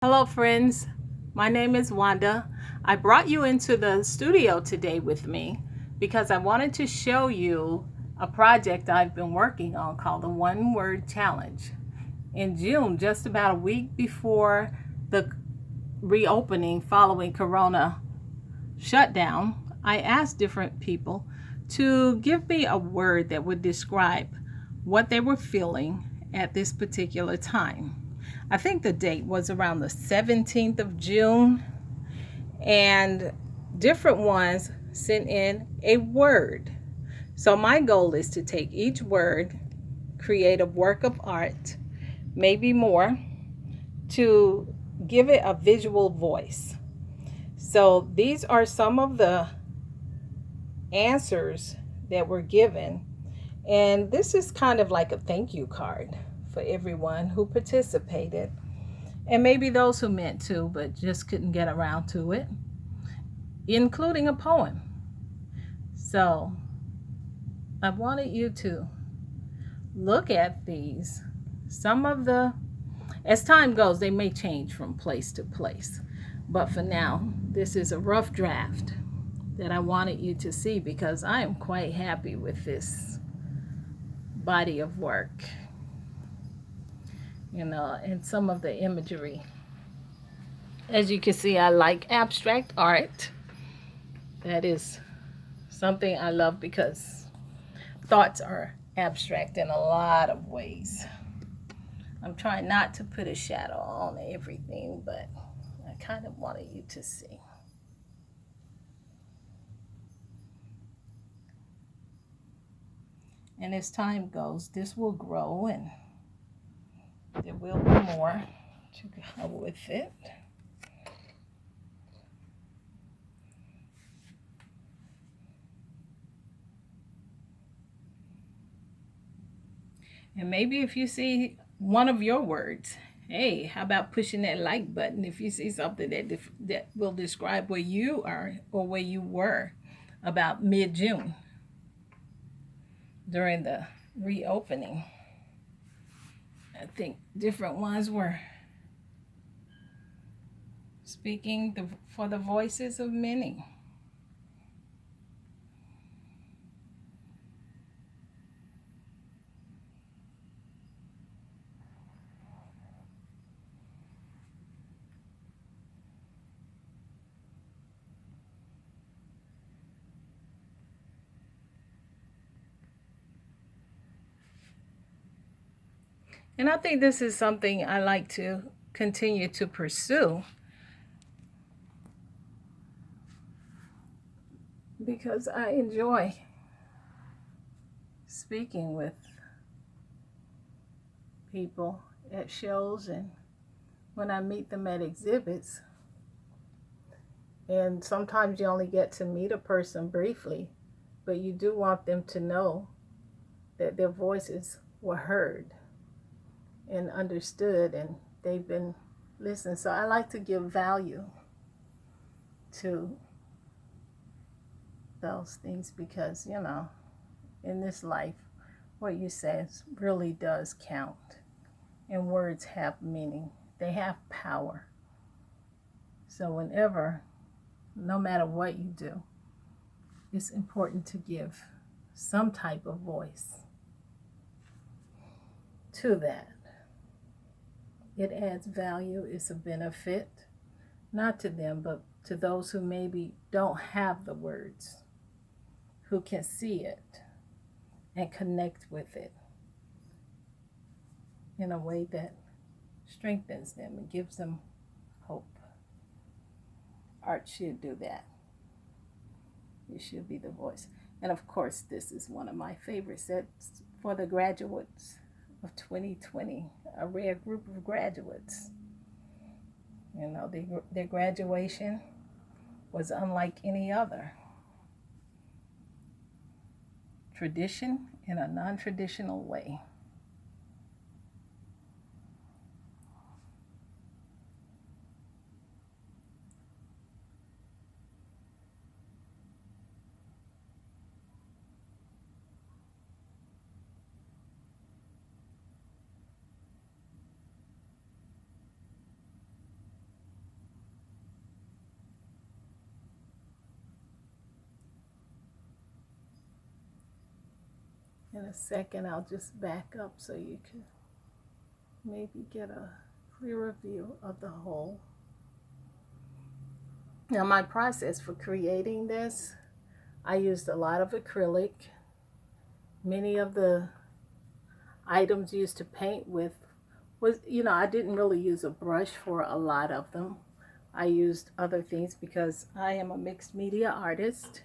Hello, friends. My name is Wanda. I brought you into the studio today with me because I wanted to show you a project I've been working on called the One Word Challenge. In June, just about a week before the reopening following Corona shutdown, I asked different people to give me a word that would describe what they were feeling at this particular time. I think the date was around the 17th of June, and different ones sent in a word. So, my goal is to take each word, create a work of art, maybe more, to give it a visual voice. So, these are some of the answers that were given, and this is kind of like a thank you card for everyone who participated. And maybe those who meant to but just couldn't get around to it, including a poem. So I wanted you to look at these. Some of the, as time goes, they may change from place to place. But for now, this is a rough draft that I wanted you to see because I am quite happy with this body of work, and some of the imagery. As you can see, I like abstract art. That is something I love because thoughts are abstract in a lot of ways. I'm trying not to put a shadow on everything, but I kind of wanted you to see. And as time goes, this will grow and there will be more to go with it. And maybe if you see one of your words, hey, how about pushing that like button if you see something that will describe where you are or where you were about mid-June during the reopening. I think different ones were speaking for the voices of many. And I think this is something I like to continue to pursue because I enjoy speaking with people at shows and when I meet them at exhibits. And sometimes you only get to meet a person briefly, but you do want them to know that their voices were heard and understood and they've been listened. So I like to give value to those things because, in this life, what you say really does count. And words have meaning, they have power. So whenever, no matter what you do, it's important to give some type of voice to that. It adds value, it's a benefit, not to them, but to those who maybe don't have the words, who can see it and connect with it in a way that strengthens them and gives them hope. Art should do that. It should be the voice. And of course, this is one of my favorites. That's for the graduates of 2020, a rare group of graduates. Their graduation was unlike any other. Tradition in a non-traditional way. In a second, I'll just back up so you can maybe get a clearer view of the whole. Now, my process for creating this, I used a lot of acrylic. Many of the items used to paint with was, I didn't really use a brush for a lot of them. I used other things because I am a mixed media artist.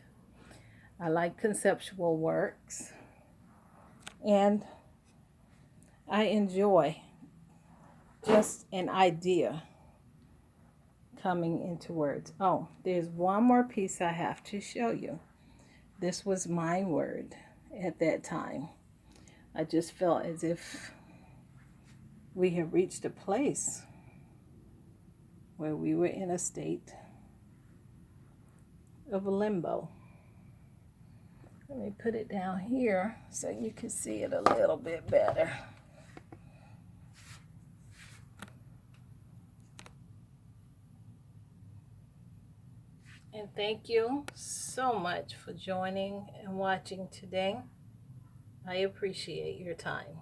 I like conceptual works, and I enjoy just an idea coming into words. Oh, there's one more piece I have to show you. This was my word at that time. I just felt as if we had reached a place where we were in a state of limbo. Let me put it down here so you can see it a little bit better. And thank you so much for joining and watching today. I appreciate your time.